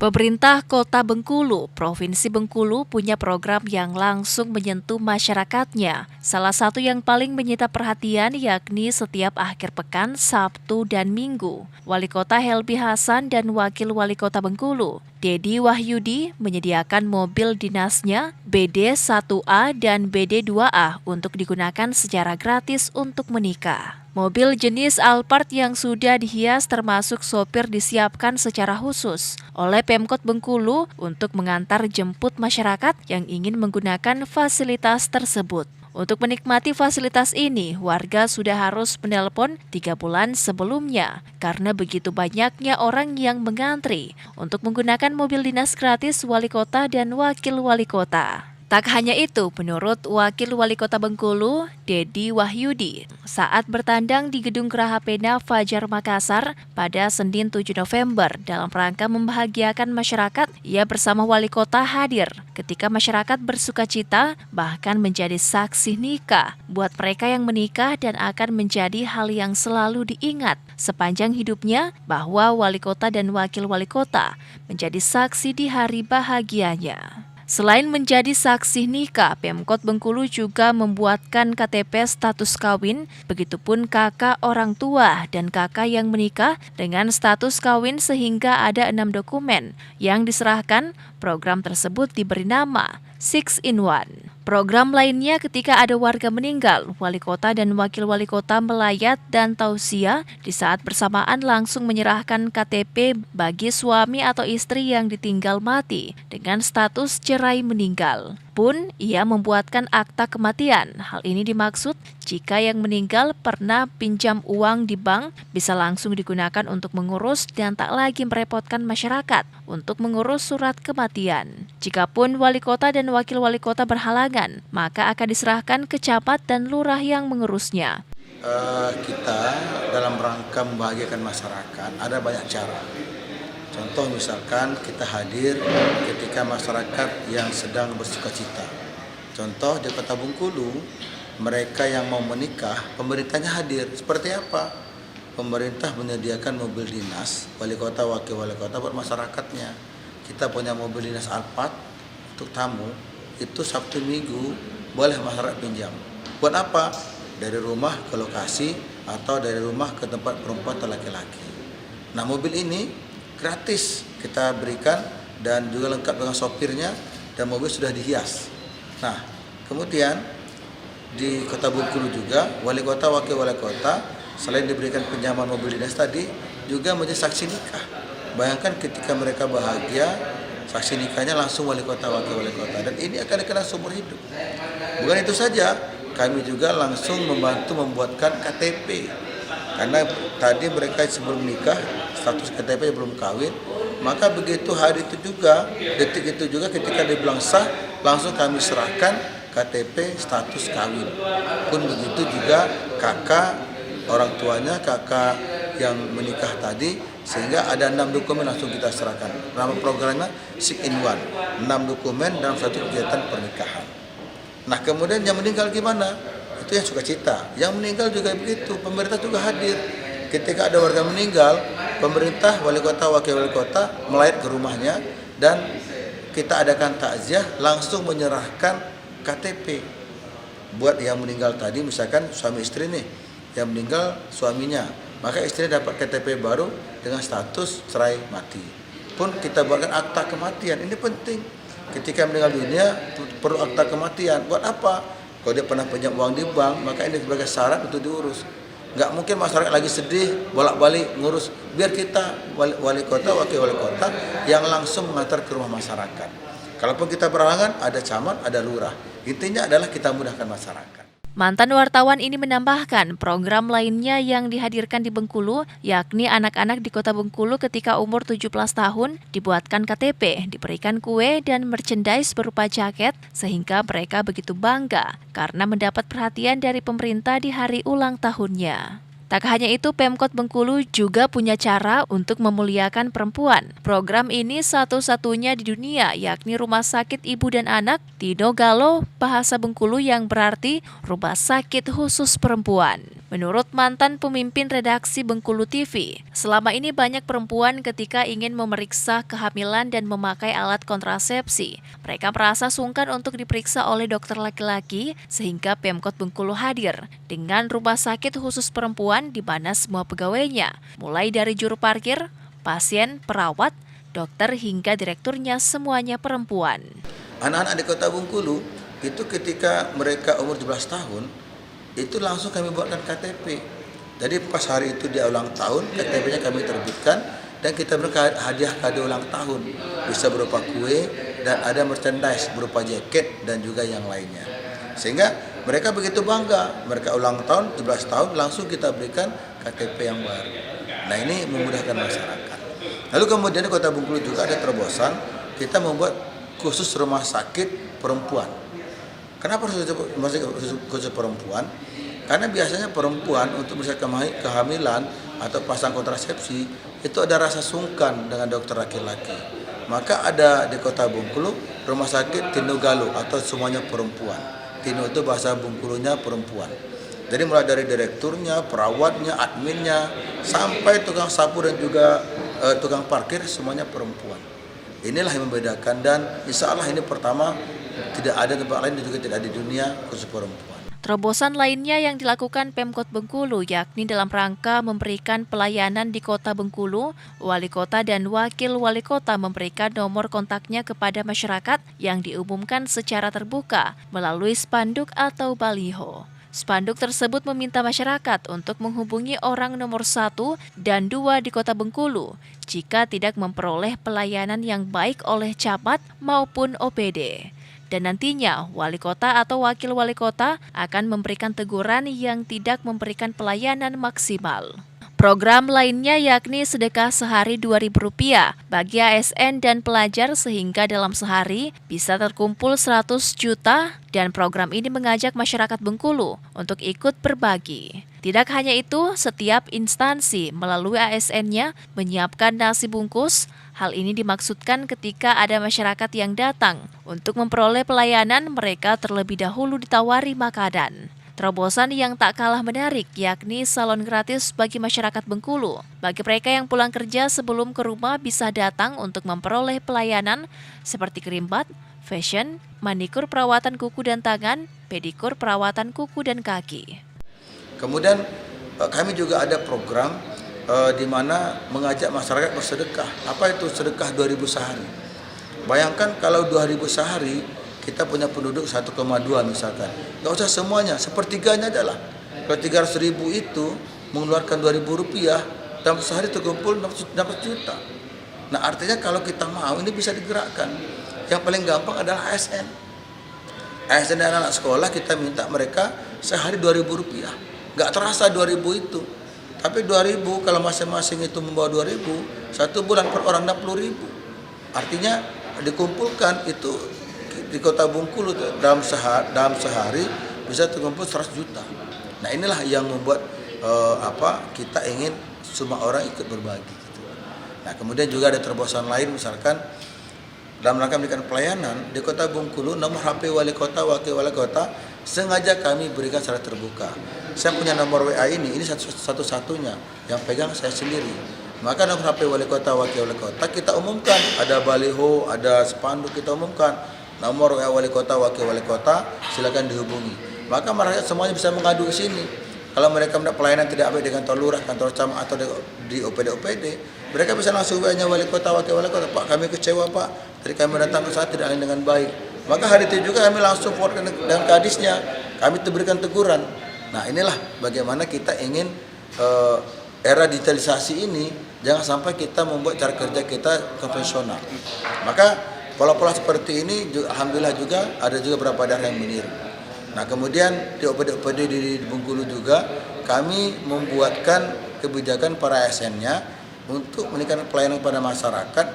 Pemerintah Kota Bengkulu, Provinsi Bengkulu punya program yang langsung menyentuh masyarakatnya. Salah satu yang paling menyita perhatian yakni setiap akhir pekan, Sabtu dan Minggu. Wali Kota Helbi Hasan dan Wakil Wali Kota Bengkulu, Dedi Wahyudi, menyediakan mobil dinasnya BD1A dan BD2A untuk digunakan secara gratis untuk menikah. Mobil jenis Alphard yang sudah dihias termasuk sopir disiapkan secara khusus oleh Pemkot Bengkulu untuk mengantar jemput masyarakat yang ingin menggunakan fasilitas tersebut. Untuk menikmati fasilitas ini, warga sudah harus menelpon 3 bulan sebelumnya karena begitu banyaknya orang yang mengantri untuk menggunakan mobil dinas gratis wali kota dan wakil wali kota. Tak hanya itu, menurut Wakil Wali Kota Bengkulu, Dedi Wahyudi, saat bertandang di Gedung Geraha Pena Fajar Makassar pada Senin 7 November dalam rangka membahagiakan masyarakat, ia bersama Wali Kota hadir ketika masyarakat bersukacita bahkan menjadi saksi nikah buat mereka yang menikah dan akan menjadi hal yang selalu diingat sepanjang hidupnya bahwa Wali Kota dan Wakil Wali Kota menjadi saksi di hari bahagianya. Selain menjadi saksi nikah, Pemkot Bengkulu juga membuatkan KTP status kawin, begitupun kakak orang tua dan kakak yang menikah dengan status kawin sehingga ada 6 dokumen yang diserahkan. Program tersebut diberi nama 6-in-1. Program lainnya ketika ada warga meninggal, wali kota dan wakil wali kota melayat dan tausiah di saat bersamaan langsung menyerahkan KTP bagi suami atau istri yang ditinggal mati dengan status cerai meninggal. Pun ia membuatkan akta kematian. Hal ini dimaksud jika yang meninggal pernah pinjam uang di bank bisa langsung digunakan untuk mengurus dan tak lagi merepotkan masyarakat untuk mengurus surat kematian. Jikapun wali kota dan wakil wali kota berhalangan, maka akan diserahkan ke camat dan lurah yang mengurusnya. Kita dalam rangka membahagiakan masyarakat ada banyak cara. Contoh misalkan kita hadir ketika masyarakat yang sedang bersukacita. Contoh di Kota Bengkulu, mereka yang mau menikah, pemerintahnya hadir. Seperti apa? Pemerintah menyediakan mobil dinas, wali kota, wakil wali kota buat masyarakatnya. Kita punya mobil dinas Alphard untuk tamu, itu Sabtu Minggu boleh masyarakat pinjam. Buat apa? Dari rumah ke lokasi atau dari rumah ke tempat perempuan atau laki-laki. Nah, mobil ini gratis kita berikan dan juga lengkap dengan sopirnya dan mobil sudah dihias. Nah, kemudian di Kota Bengkulu juga wali kota, wakil wali kota selain diberikan pinjaman mobil dinas tadi juga menjadi saksi nikah. Bayangkan ketika mereka bahagia, saksi nikahnya langsung wali kota, wakil wali kota, dan ini akan dikenal seumur hidup. Bukan itu saja, kami juga langsung membantu membuatkan KTP. Karena tadi mereka sebelum nikah, status KTP belum kawin, maka begitu hari itu juga, detik itu juga ketika dibilang sah, langsung kami serahkan KTP status kawin. Pun begitu juga kakak, orang tuanya, kakak yang menikah tadi, sehingga ada 6 dokumen langsung kita serahkan. Nama programnya 6-in-1, 6 dokumen dalam satu kegiatan pernikahan. Nah, kemudian yang meninggal gimana? Itu yang sukacita. Yang meninggal juga begitu, pemerintah juga hadir. Ketika ada warga meninggal, pemerintah, wali kota, wakil wali kota melayat ke rumahnya dan kita adakan takziah, langsung menyerahkan KTP buat yang meninggal tadi. Misalkan suami istri nih, yang meninggal suaminya, maka istri dapat KTP baru dengan status cerai mati. Pun kita buatkan akta kematian. Ini penting. Ketika meninggal dunia perlu akta kematian. Buat apa? Kalau dia pernah pinjam uang di bank, maka ini sebagai syarat untuk diurus. Nggak mungkin masyarakat lagi sedih, bolak-balik ngurus. Biar kita, wali kota, wakil wali kota, yang langsung mengantar ke rumah masyarakat. Kalaupun kita berhalangan, ada camat, ada lurah. Intinya adalah kita mudahkan masyarakat. Mantan wartawan ini menambahkan program lainnya yang dihadirkan di Bengkulu, yakni anak-anak di Kota Bengkulu ketika umur 17 tahun dibuatkan KTP, diberikan kue dan merchandise berupa jaket sehingga mereka begitu bangga karena mendapat perhatian dari pemerintah di hari ulang tahunnya. Tak hanya itu, Pemkot Bengkulu juga punya cara untuk memuliakan perempuan. Program ini satu-satunya di dunia, yakni Rumah Sakit Ibu dan Anak Tino Galo, bahasa Bengkulu yang berarti Rumah Sakit Khusus Perempuan. Menurut mantan pemimpin redaksi Bengkulu TV, selama ini banyak perempuan ketika ingin memeriksa kehamilan dan memakai alat kontrasepsi. Mereka merasa sungkan untuk diperiksa oleh dokter laki-laki sehingga Pemkot Bengkulu hadir dengan rumah sakit khusus perempuan di mana semua pegawainya, mulai dari juru parkir, pasien, perawat, dokter hingga direkturnya semuanya perempuan. Anak-anak di Kota Bengkulu itu ketika mereka umur 17 tahun, itu langsung kami buatkan KTP. Jadi pas hari itu dia ulang tahun, KTP-nya kami terbitkan dan kita berikan hadiah kado ulang tahun. Bisa berupa kue dan ada merchandise berupa jaket dan juga yang lainnya. Sehingga mereka begitu bangga, mereka ulang tahun 17 tahun langsung kita berikan KTP yang baru. Nah, ini memudahkan masyarakat. Lalu kemudian di Kota Bengkulu juga ada terobosan, kita membuat khusus rumah sakit perempuan. Kenapa khusus perempuan? Karena biasanya perempuan untuk bisa kehamilan atau pasang kontrasepsi itu ada rasa sungkan dengan dokter laki-laki. Maka ada di Kota Bengkulu rumah sakit Tino Galuh atau semuanya perempuan. Tino itu bahasa Bengkulunya perempuan. Jadi mulai dari direkturnya, perawatnya, adminnya, sampai tukang sapu dan juga tukang parkir semuanya perempuan. Inilah yang membedakan dan insya Allah ini pertama, tidak ada tempat lain dan juga tidak ada di dunia khusus perempuan. Terobosan lainnya yang dilakukan Pemkot Bengkulu yakni dalam rangka memberikan pelayanan di Kota Bengkulu, Wali Kota dan Wakil Wali Kota memberikan nomor kontaknya kepada masyarakat yang diumumkan secara terbuka melalui spanduk atau baliho. Spanduk tersebut meminta masyarakat untuk menghubungi orang nomor 1 dan 2 di Kota Bengkulu jika tidak memperoleh pelayanan yang baik oleh camat maupun OPD. Dan nantinya wali kota atau wakil wali kota akan memberikan teguran yang tidak memberikan pelayanan maksimal. Program lainnya yakni sedekah sehari Rp2.000 bagi ASN dan pelajar sehingga dalam sehari bisa terkumpul 100 juta dan program ini mengajak masyarakat Bengkulu untuk ikut berbagi. Tidak hanya itu, setiap instansi melalui ASN-nya menyiapkan nasi bungkus. Hal ini dimaksudkan ketika ada masyarakat yang datang untuk memperoleh pelayanan, mereka terlebih dahulu ditawari makanan. Terobosan yang tak kalah menarik yakni salon gratis bagi masyarakat Bengkulu. Bagi mereka yang pulang kerja sebelum ke rumah bisa datang untuk memperoleh pelayanan seperti krimbat, fashion, manikur perawatan kuku dan tangan, pedikur perawatan kuku dan kaki. Kemudian kami juga ada program di mana mengajak masyarakat bersedekah. Apa itu sedekah 2.000 sehari? Bayangkan kalau 2.000 sehari kita punya penduduk 1,2 misalkan. Nggak usah semuanya, sepertiganya adalah. Kalau 300.000 itu mengeluarkan Rp2.000, dalam sehari terkumpul 600 juta. Nah artinya kalau kita mau ini bisa digerakkan. Yang paling gampang adalah ASN. ASN dan anak sekolah kita minta mereka sehari Rp2.000. Nggak terasa 2.000 itu. Tapi 2.000 kalau masing-masing itu membawa 2.000, satu bulan per orang 60.000. Artinya dikumpulkan itu di Kota Bengkulu dalam sehari bisa terkumpul 100 juta. Nah inilah yang membuat kita ingin semua orang ikut berbagi. Gitu. Nah kemudian juga ada terobosan lain misalkan dalam rangka memberikan pelayanan di Kota Bengkulu nomor HP Wali Kota, Wakil Wali Kota sengaja kami berikan secara terbuka. Saya punya nomor WA ini satu-satunya yang pegang saya sendiri. Maka nomor HP Wali Kota, Wakil Wali Kota kita umumkan, ada baliho, ada spanduk kita umumkan. Nomor WA Wali Kota, Wakil Wali Kota silakan dihubungi. Maka masyarakat semuanya bisa mengadu ke sini. Kalau mereka mendapat pelayanan tidak baik dengan kantor lurah, kantor camat atau di OPD, mereka bisa langsung WA-nya Wali Kota, Wakil Wali Kota. Pak, kami kecewa Pak, tadi kami datang ke sana tidak dengan baik. Maka hari itu juga kami langsung forward dengan kadisnya, kami berikan teguran. Nah inilah bagaimana kita ingin era digitalisasi ini jangan sampai kita membuat cara kerja kita konvensional. Maka pola-pola seperti ini alhamdulillah juga ada juga beberapa daerah yang meniru. Nah kemudian di OPD di Bengkulu juga kami membuatkan kebijakan para ASN-nya untuk meningkatkan pelayanan kepada masyarakat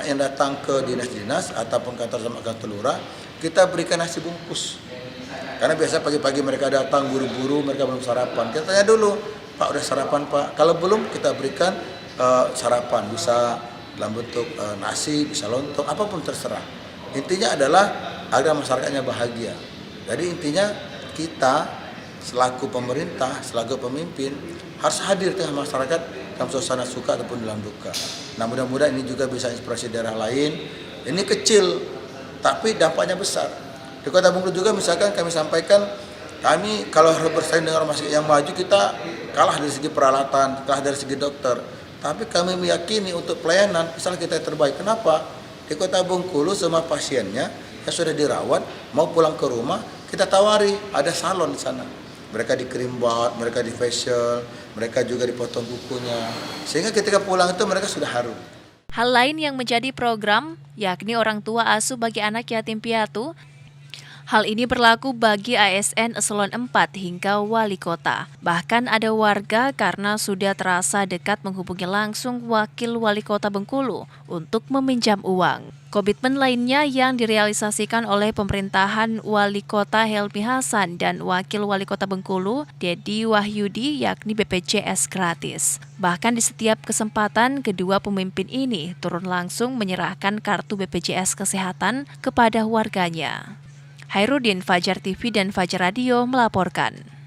yang datang ke dinas-dinas ataupun kantor camat kantor lurah, kita berikan nasi bungkus. Karena biasa pagi-pagi mereka datang buru-buru, mereka belum sarapan. Kita tanya dulu, Pak udah sarapan Pak? Kalau belum kita berikan sarapan, bisa dalam bentuk nasi, bisa lontong, apapun terserah. Intinya adalah agar masyarakatnya bahagia. Jadi intinya kita selaku pemerintah, selaku pemimpin harus hadir di tengah masyarakat dalam suasana suka ataupun dalam duka. Nah, mudah-mudahan ini juga bisa inspirasi daerah lain. Ini kecil, tapi dampaknya besar. Di Kota Bengkulu juga misalkan kami sampaikan, kami kalau harus bersaing dengan rumah sakit yang maju, kita kalah dari segi peralatan, kalah dari segi dokter. Tapi kami meyakini untuk pelayanan, misalnya kita terbaik. Kenapa? Di Kota Bengkulu semua pasiennya yang sudah dirawat, mau pulang ke rumah, kita tawari, ada salon di sana. Mereka di creambath, mereka di facial, mereka juga dipotong kukunya. Sehingga ketika pulang itu mereka sudah harum. Hal lain yang menjadi program, yakni orang tua asuh bagi anak yatim piatu. Hal ini berlaku bagi ASN eselon 4 hingga wali kota. Bahkan ada warga karena sudah terasa dekat menghubungi langsung wakil wali kota Bengkulu untuk meminjam uang. Komitmen lainnya yang direalisasikan oleh pemerintahan Wali Kota Helmi Hasan dan Wakil Wali Kota Bengkulu, Dedi Wahyudi, yakni BPJS gratis. Bahkan di setiap kesempatan, kedua pemimpin ini turun langsung menyerahkan kartu BPJS Kesehatan kepada warganya. Hairudin, Fajar TV dan Fajar Radio melaporkan.